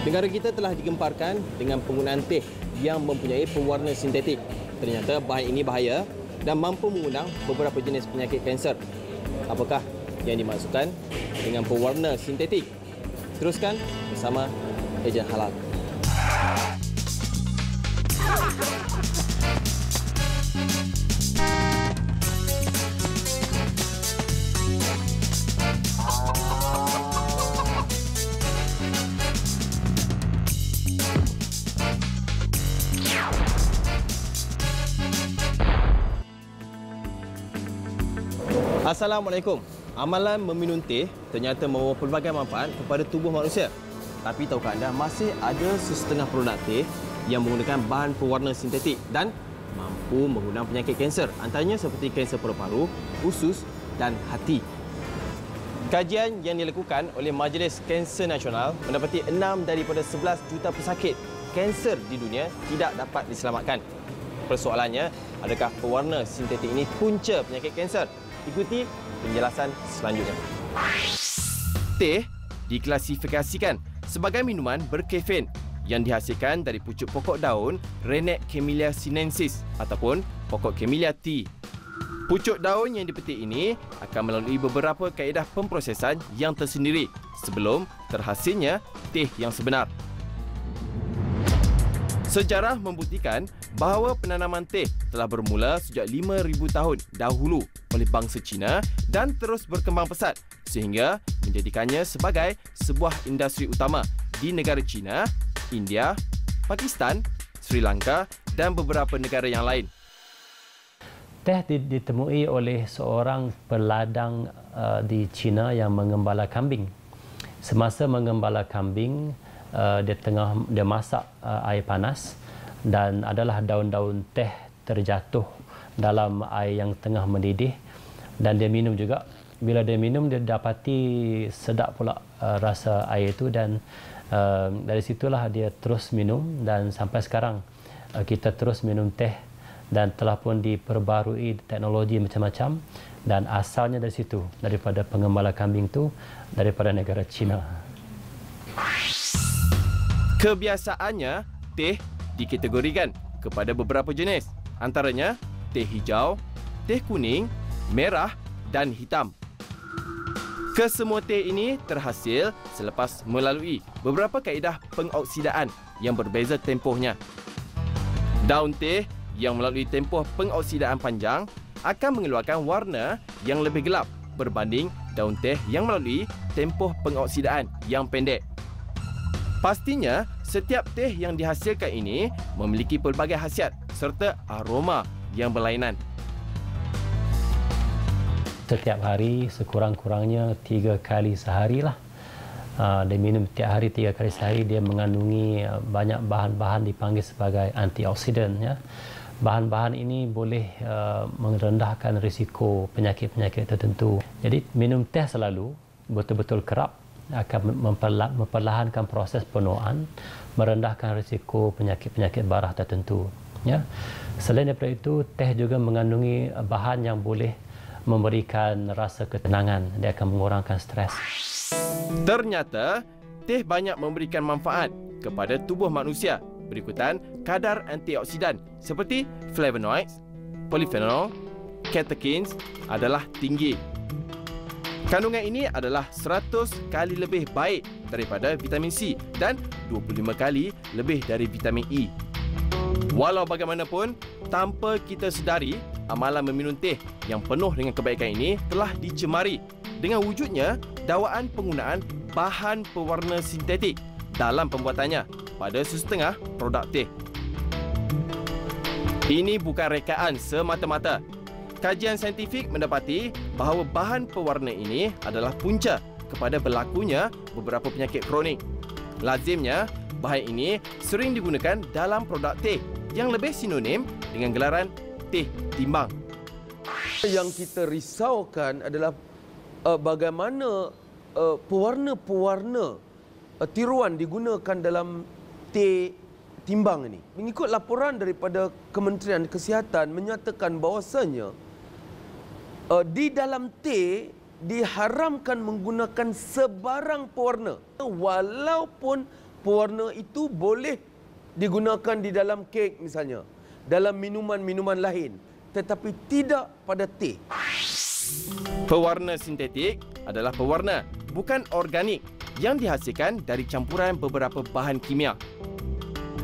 Negara kita telah digemparkan dengan penggunaan teh yang mempunyai pewarna sintetik. Ternyata bahan ini bahaya dan mampu mengundang beberapa jenis penyakit kanser. Apakah yang dimaksudkan dengan pewarna sintetik? Teruskan bersama Ejen Halal. Assalamualaikum. Amalan meminum teh ternyata membawa pelbagai manfaat kepada tubuh manusia. Tapi tahukah anda masih ada sesetengah produk teh yang menggunakan bahan pewarna sintetik dan mampu mengundang penyakit kanser, antaranya seperti kanser paru-paru, usus dan hati. Kajian yang dilakukan oleh Majlis Kanser Nasional mendapati 6 daripada 11 juta pesakit kanser di dunia tidak dapat diselamatkan. Persoalannya, adakah pewarna sintetik ini punca penyakit kanser? Ikuti penjelasan selanjutnya. Teh diklasifikasikan sebagai minuman berkafein yang dihasilkan dari pucuk pokok daun Rennet Camellia sinensis ataupun pokok Camellia tea. Pucuk daun yang dipetik ini akan melalui beberapa kaedah pemprosesan yang tersendiri sebelum terhasilnya teh yang sebenar. Sejarah membuktikan bahawa penanaman teh telah bermula sejak 5,000 tahun dahulu oleh bangsa Cina dan terus berkembang pesat sehingga menjadikannya sebagai sebuah industri utama di negara China, India, Pakistan, Sri Lanka dan beberapa negara yang lain. Teh ditemui oleh seorang peladang di China yang mengembala kambing. Semasa mengembala kambing, dia masak air panas dan adalah daun-daun teh terjatuh dalam air yang tengah mendidih dan dia minum juga. Bila dia minum, dia dapati sedap pula rasa air itu dan dari situlah dia terus minum dan sampai sekarang kita terus minum teh dan telah pun diperbarui teknologi macam-macam dan asalnya dari situ, daripada pengembala kambing itu daripada negara China. Kebiasaannya, teh dikategorikan kepada beberapa jenis, antaranya teh hijau, teh kuning, merah dan hitam. Kesemua teh ini terhasil selepas melalui beberapa kaedah pengoksidaan yang berbeza tempohnya. Daun teh yang melalui tempoh pengoksidaan panjang akan mengeluarkan warna yang lebih gelap berbanding daun teh yang melalui tempoh pengoksidaan yang pendek. Pastinya, setiap teh yang dihasilkan ini memiliki pelbagai khasiat serta aroma yang berlainan. Setiap hari sekurang-kurangnya 3 kali sehari lah. Dia minum setiap hari 3 kali sehari. Dia mengandungi banyak bahan-bahan dipanggil sebagai antioksidan. Ya. Bahan-bahan ini boleh merendahkan risiko penyakit-penyakit tertentu. Jadi minum teh selalu betul-betul kerap akan memperlahankan proses penuaan, merendahkan risiko penyakit-penyakit barah tertentu. Ya. Selain daripada itu, teh juga mengandungi bahan yang boleh memberikan rasa ketenangan. Dia akan mengurangkan stres. Ternyata, teh banyak memberikan manfaat kepada tubuh manusia. Berikutan kadar antioksidan seperti flavonoids, polyphenol, catechins adalah tinggi. Kandungan ini adalah 100 kali lebih baik daripada vitamin C dan 25 kali lebih dari vitamin E. Walau bagaimanapun, tanpa kita sedari, amalan meminum teh yang penuh dengan kebaikan ini telah dicemari dengan wujudnya dakwaan penggunaan bahan pewarna sintetik dalam pembuatannya pada sesetengah produk teh. Ini bukan rekaan semata-mata. Kajian saintifik mendapati bahawa bahan pewarna ini adalah punca kepada berlakunya beberapa penyakit kronik. Lazimnya, bahan ini sering digunakan dalam produk teh yang lebih sinonim dengan gelaran teh timbang. Yang kita risaukan adalah bagaimana pewarna-pewarna tiruan digunakan dalam teh timbang ini. Mengikut laporan daripada Kementerian Kesihatan menyatakan bahawasanya di dalam teh diharamkan menggunakan sebarang pewarna walaupun pewarna itu boleh digunakan di dalam kek misalnya, dalam minuman-minuman lain, tetapi tidak pada teh. Pewarna sintetik adalah pewarna bukan organik yang dihasilkan dari campuran beberapa bahan kimia.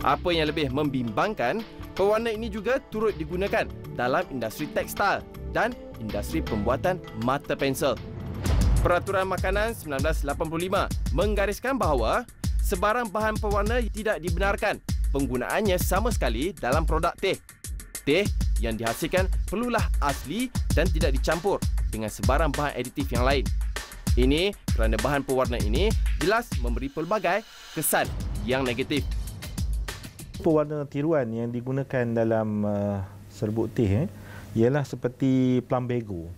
Apa yang lebih membimbangkan, pewarna ini juga turut digunakan dalam industri tekstil dan industri pembuatan mata pensel. Peraturan Makanan 1985 menggariskan bahawa sebarang bahan pewarna tidak dibenarkan penggunaannya sama sekali dalam produk teh. Teh yang dihasilkan perlulah asli dan tidak dicampur dengan sebarang bahan aditif yang lain. Ini kerana bahan pewarna ini jelas memberi pelbagai kesan yang negatif. Pewarna tiruan yang digunakan dalam serbuk teh ialah seperti plumbago.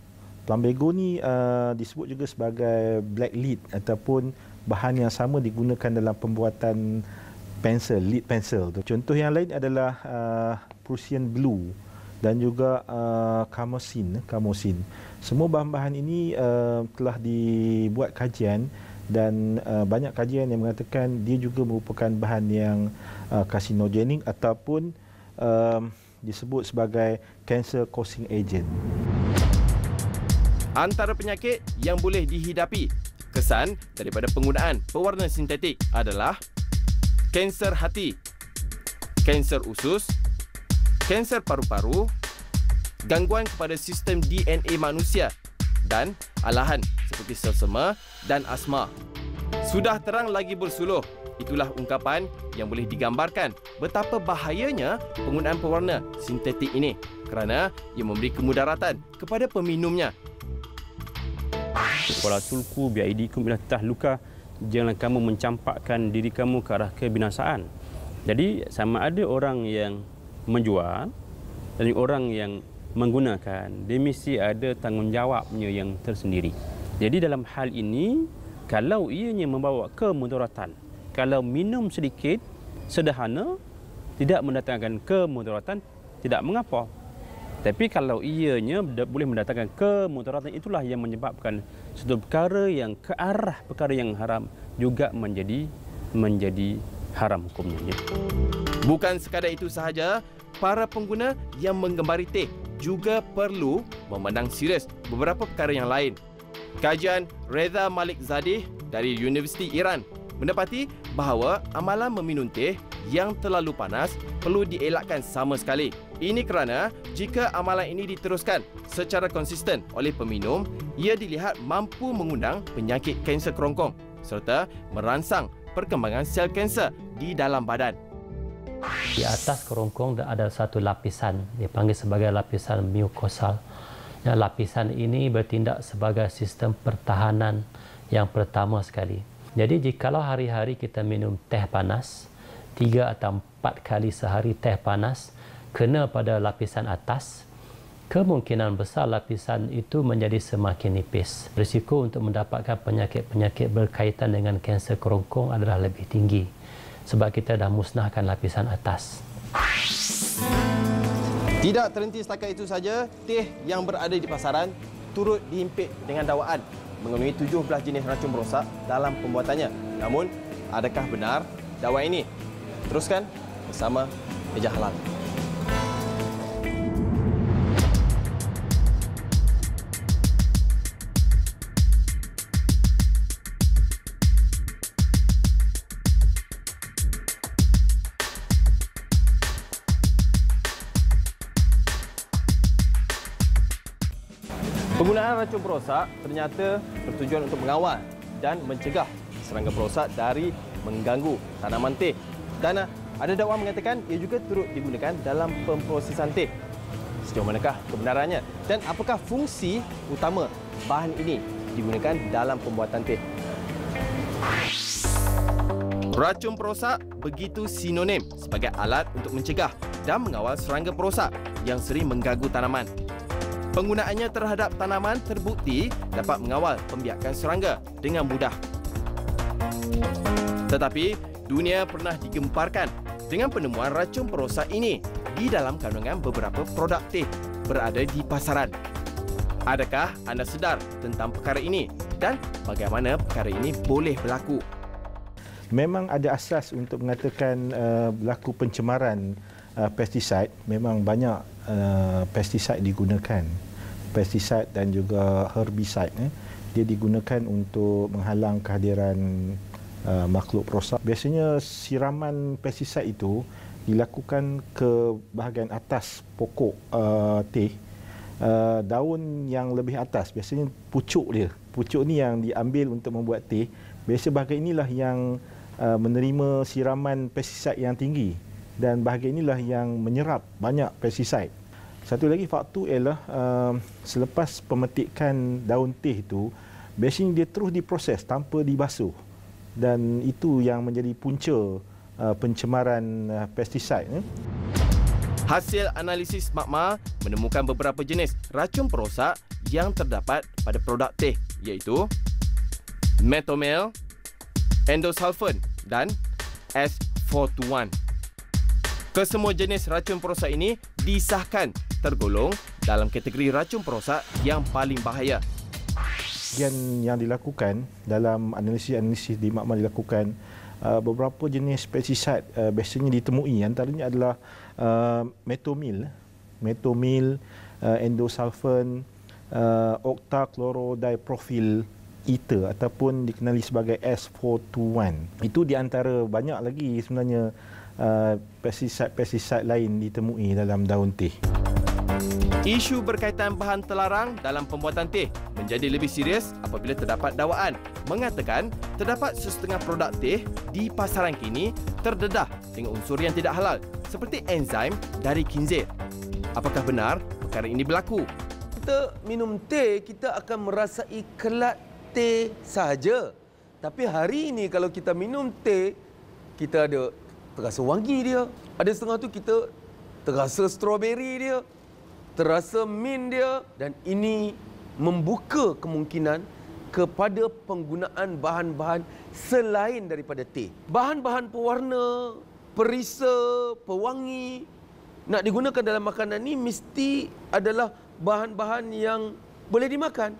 Plumbago ni disebut juga sebagai black lead ataupun bahan yang sama digunakan dalam pembuatan pensel, lead pensel. Contoh yang lain adalah Prussian blue dan juga Camosin. Semua bahan-bahan ini telah dibuat kajian dan banyak kajian yang mengatakan dia juga merupakan bahan yang karsinogenik ataupun disebut sebagai cancer causing agent. Antara penyakit yang boleh dihidapi kesan daripada penggunaan pewarna sintetik adalah kanser hati, kanser usus, kanser paru-paru, gangguan kepada sistem DNA manusia dan alahan seperti selsema dan asma. Sudah terang lagi bersuluh, itulah ungkapan yang boleh digambarkan betapa bahayanya penggunaan pewarna sintetik ini kerana ia memberi kemudaratan kepada peminumnya. Wala tulku biaidikum ila tahluka, janganlah kamu mencampakkan diri kamu ke arah kebinasaan. Jadi sama ada orang yang menjual dan orang yang menggunakan, dia mesti ada tanggungjawabnya yang tersendiri. Jadi dalam hal ini, kalau ianya membawa kemudaratan, kalau minum sedikit sederhana tidak mendatangkan kemudaratan, tidak mengapa. Tapi kalau ianya boleh mendatangkan kemudaratan, itulah yang menyebabkan satu perkara yang ke arah perkara yang haram juga menjadi haram hukumnya. Bukan sekadar itu sahaja, para pengguna yang menggembari teh juga perlu memandang serius beberapa perkara yang lain. Kajian Reza Malik Zadeh dari Universiti Iran mendapati bahawa amalan meminum teh yang terlalu panas perlu dielakkan sama sekali. Ini kerana jika amalan ini diteruskan secara konsisten oleh peminum, ia dilihat mampu mengundang penyakit kanser kerongkong serta merangsang perkembangan sel kanser di dalam badan. Di atas kerongkong ada satu lapisan, dipanggil sebagai lapisan mucosal. Yang lapisan ini bertindak sebagai sistem pertahanan yang pertama sekali. Jadi jikalau hari-hari kita minum teh panas, 3 atau 4 kali sehari teh panas kena pada lapisan atas, kemungkinan besar lapisan itu menjadi semakin nipis. Risiko untuk mendapatkan penyakit-penyakit berkaitan dengan kanser kerongkong adalah lebih tinggi sebab kita dah musnahkan lapisan atas. Tidak terhenti setakat itu saja, teh yang berada di pasaran turut dihimpit dengan dakwaan mengandungi 17 jenis racun perosak dalam pembuatannya. Namun, adakah benar dakwaan ini? Teruskan bersama Meja Halal. Penggunaan racun perosak ternyata bertujuan untuk mengawal dan mencegah serangga perosak dari mengganggu tanaman teh. Dan ada dakwaan mengatakan ia juga turut digunakan dalam pemprosesan teh. Sejauh manakah kebenarannya dan apakah fungsi utama bahan ini digunakan dalam pembuatan teh? Racun perosak begitu sinonim sebagai alat untuk mencegah dan mengawal serangga perosak yang sering mengganggu tanaman. Penggunaannya terhadap tanaman terbukti dapat mengawal pembiakan serangga dengan mudah. Tetapi, dunia pernah digemparkan dengan penemuan racun perosak ini di dalam kandungan beberapa produk teh berada di pasaran. Adakah anda sedar tentang perkara ini dan bagaimana perkara ini boleh berlaku? memang ada asas untuk mengatakan berlaku pencemaran pestiside. Memang banyak pestiside digunakan. Pestiside dan juga herbicide dia digunakan untuk menghalang kehadiran makhluk perosak. Biasanya siraman pestiside itu dilakukan ke bahagian atas pokok teh, daun yang lebih atas, biasanya pucuk dia. Pucuk ni yang diambil untuk membuat teh. Biasa bahagian inilah yang menerima siraman pestiside yang tinggi dan bahagian inilah yang menyerap banyak pestiside. Satu lagi faktor ialah selepas pemetikan daun teh itu, biasanya dia terus diproses tanpa dibasuh dan itu yang menjadi punca pencemaran pestiside. Hasil analisis Makmar menemukan beberapa jenis racun perosak yang terdapat pada produk teh, iaitu metomel, endosulfan dan S421. Kesemua jenis racun perosak ini disahkan tergolong dalam kategori racun perosak yang paling bahaya. Yang dilakukan dalam analisis di Makmar dilakukan beberapa jenis pestiside biasanya ditemui, antaranya adalah metomil, endosulfan, octachlorodiprofil ether ataupun dikenali sebagai S421. Itu di antara banyak lagi sebenarnya pestiside lain ditemui dalam daun teh. Isu berkaitan bahan terlarang dalam pembuatan teh menjadi lebih serius apabila terdapat dakwaan mengatakan terdapat sesetengah produk teh di pasaran kini terdedah dengan unsur yang tidak halal seperti enzim dari khinzir. Apakah benar perkara ini berlaku? Kita minum teh, kita akan merasai kelat teh sahaja. Tapi hari ini kalau kita minum teh, kita ada terasa wangi dia. Ada setengah tu kita terasa strawberry dia, terasa mint dia, dan ini membuka kemungkinan kepada penggunaan bahan-bahan selain daripada teh. Bahan-bahan pewarna, perisa, pewangi nak digunakan dalam makanan ni mesti adalah bahan-bahan yang boleh dimakan.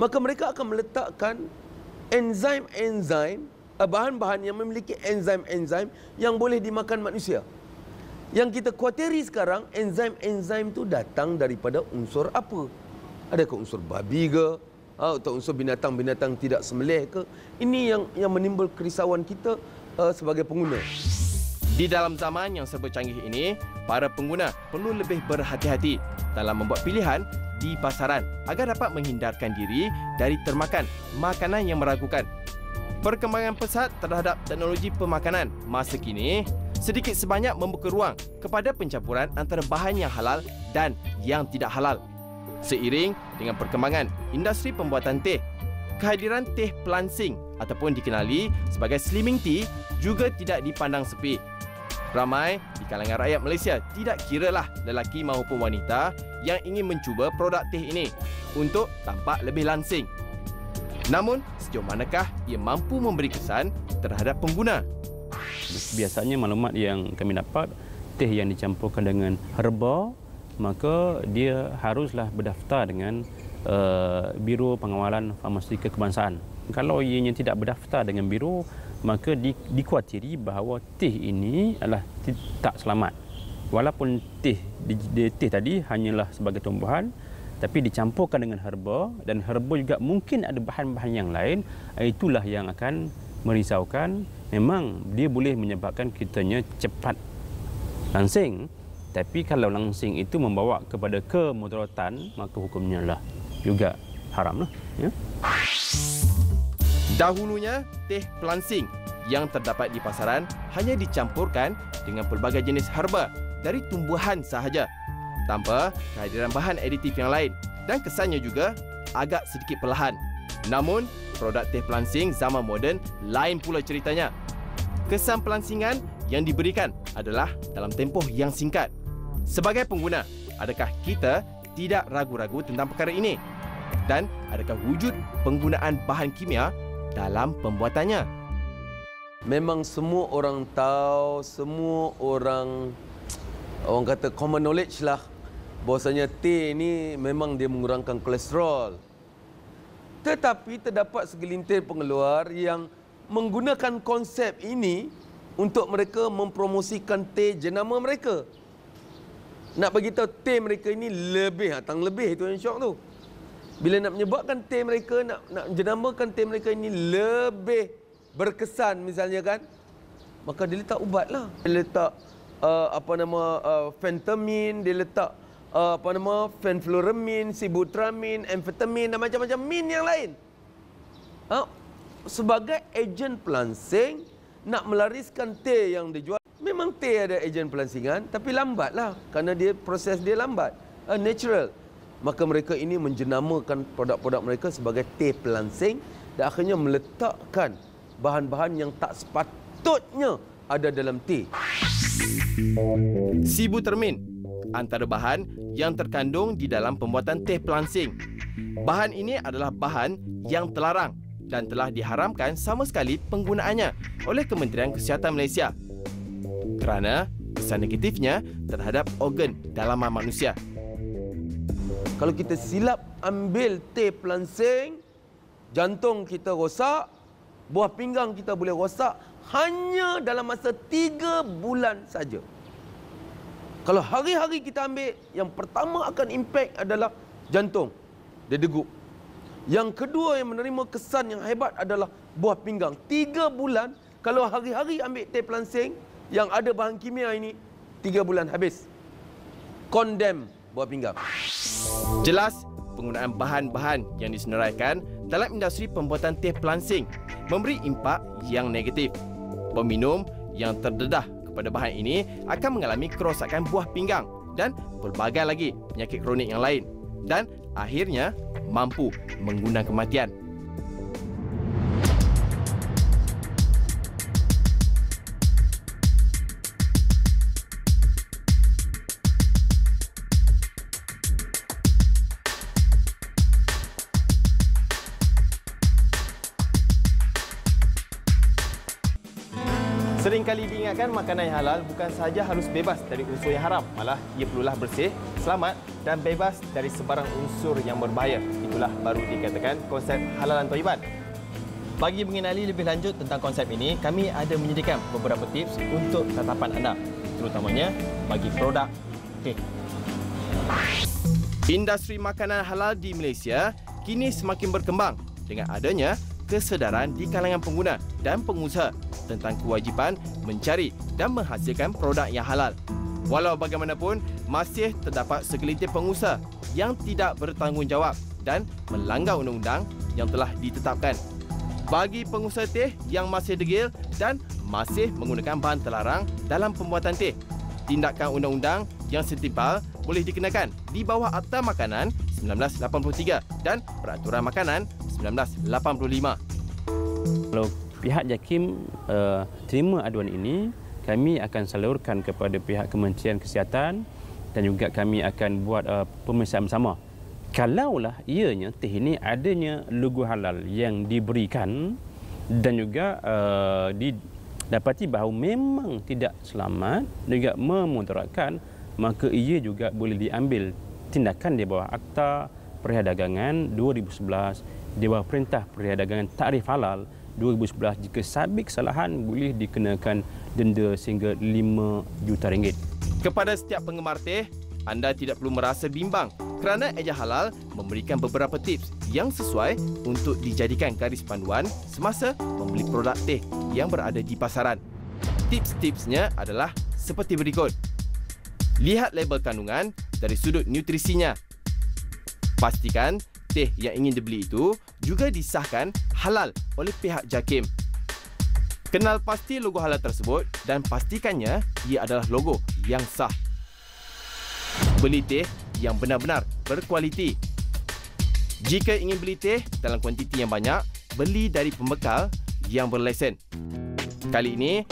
Maka mereka akan meletakkan enzim-enzim, bahan-bahan yang memiliki enzim-enzim yang boleh dimakan manusia. Yang kita khawatiri sekarang, enzim-enzim itu datang daripada unsur apa? Adakah unsur babi ke? Atau unsur binatang-binatang tidak sembelih ke? Ini yang menimbul kerisauan kita sebagai pengguna. Di dalam zaman yang serba canggih ini, para pengguna perlu lebih berhati-hati dalam membuat pilihan di pasaran agar dapat menghindarkan diri dari termakan makanan yang meragukan. Perkembangan pesat terhadap teknologi pemakanan masa kini sedikit sebanyak membuka ruang kepada pencampuran antara bahan yang halal dan yang tidak halal. Seiring dengan perkembangan industri pembuatan teh, kehadiran teh pelansing ataupun dikenali sebagai slimming tea juga tidak dipandang sepi. Ramai di kalangan rakyat Malaysia, tidak kiralah lelaki maupun wanita, yang ingin mencuba produk teh ini untuk tampak lebih langsing. Namun, sejauh manakah ia mampu memberi kesan terhadap pengguna? Biasanya maklumat yang kami dapat, teh yang dicampurkan dengan herba, maka dia haruslah berdaftar dengan Biro Pengawalan Farmasika Kebangsaan. Kalau ianya tidak berdaftar dengan biro, maka dikuatiri bahawa teh ini adalah tak selamat. Walaupun teh tadi hanyalah sebagai tumbuhan, tapi dicampurkan dengan herba, dan herba juga mungkin ada bahan-bahan yang lain, itulah yang akan merisaukan. Memang dia boleh menyebabkan kitanya cepat langsing, tapi kalau langsing itu membawa kepada kemudaratan, maka hukumnya lah juga haram lah. Ya? Dahulunya, teh pelansing yang terdapat di pasaran hanya dicampurkan dengan pelbagai jenis herba dari tumbuhan sahaja, tanpa kehadiran bahan aditif yang lain, dan kesannya juga agak sedikit perlahan. Namun, produk teh pelansing zaman moden lain pula ceritanya. Kesan pelansingan yang diberikan adalah dalam tempoh yang singkat. Sebagai pengguna, adakah kita tidak ragu-ragu tentang perkara ini? Dan adakah wujud penggunaan bahan kimia dalam pembuatannya? Memang semua orang tahu, semua orang kata common knowledge lah, bahwasanya teh ni memang dia mengurangkan kolesterol. Tetapi terdapat segelintir pengeluar yang menggunakan konsep ini untuk mereka mempromosikan teh jenama mereka. Nak bagi tahu teh mereka ini lebih, tang lebih itu yang syok tu. Bila nak menyebabkan teh mereka, nak jenamakan teh mereka ini lebih berkesan misalnya kan, maka dia letak ubat lah. Dia letak fentamin, dia letak fenfluramine, sibutramine, amfetamin dan macam-macam min yang lain. Sebagai ejen pelangsing nak melariskan teh yang dijual. Memang teh ada ejen pelansingan, tapi lambatlah kerana proses dia lambat, natural. Maka mereka ini menjenamakan produk-produk mereka sebagai teh pelangsing dan akhirnya meletakkan bahan-bahan yang tak sepatutnya ada dalam teh. Sibutramine antara bahan yang terkandung di dalam pembuatan teh pelangsing. Bahan ini adalah bahan yang terlarang dan telah diharamkan sama sekali penggunaannya oleh Kementerian Kesihatan Malaysia kerana kesan negatifnya terhadap organ dalaman manusia. Kalau kita silap ambil teh pelangsing, jantung kita rosak, buah pinggang kita boleh rosak hanya dalam masa 3 bulan saja. Kalau hari-hari kita ambil, yang pertama akan impak adalah jantung, dia degup. Yang kedua yang menerima kesan yang hebat adalah buah pinggang. 3 bulan, kalau hari-hari ambil teh pelangsing yang ada bahan kimia ini, 3 bulan habis. Condemn buah pinggang. Jelas, penggunaan bahan-bahan yang disenaraikan dalam industri pembuatan teh pelangsing memberi impak yang negatif. Peminum yang terdedah kepada bahan ini akan mengalami kerosakan buah pinggang dan pelbagai lagi penyakit kronik yang lain dan akhirnya mampu mengundang kematian. Seringkali diingatkan makanan yang halal bukan sahaja harus bebas dari unsur yang haram, malah ia perlulah bersih, selamat dan bebas dari sebarang unsur yang berbahaya. Itulah baru dikatakan konsep halalan thayyiban. Bagi mengenali lebih lanjut tentang konsep ini, kami ada menyediakan beberapa tips untuk tatapan anda, terutamanya bagi produk teh. Industri makanan halal di Malaysia kini semakin berkembang dengan adanya kesedaran di kalangan pengguna dan pengusaha tentang kewajipan mencari dan menghasilkan produk yang halal. Walau bagaimanapun, masih terdapat segelintir pengusaha yang tidak bertanggungjawab dan melanggar undang-undang yang telah ditetapkan. Bagi pengusaha teh yang masih degil dan masih menggunakan bahan terlarang dalam pembuatan teh, tindakan undang-undang yang setimpal boleh dikenakan di bawah Akta Makanan 1983 dan Peraturan Makanan 1985. Kalau pihak JAKIM terima aduan ini, kami akan salurkan kepada pihak Kementerian Kesihatan dan juga kami akan buat pemeriksaan bersama. Kalaulah ianya teh ini adanya logo halal yang diberikan dan juga didapati bahawa memang tidak selamat dan juga memudaratkan, maka ia juga boleh diambil tindakan di bawah Akta Perdagangan 2011, di bawah Perintah Perdagangan Takrif Halal 2011. Jika sabit kesalahan, boleh dikenakan denda sehingga RM5 juta. Kepada setiap penggemar teh, anda tidak perlu merasa bimbang kerana Eja Halal memberikan beberapa tips yang sesuai untuk dijadikan garis panduan semasa membeli produk teh yang berada di pasaran. Tips-tipsnya adalah seperti berikut. Lihat label kandungan dari sudut nutrisinya. Pastikan teh yang ingin dibeli itu juga disahkan halal oleh pihak JAKIM. Kenal pasti logo halal tersebut dan pastikannya ia adalah logo yang sah. Beli teh yang benar-benar berkualiti. Jika ingin beli teh dalam kuantiti yang banyak, beli dari pembekal yang berlesen. Kali ini,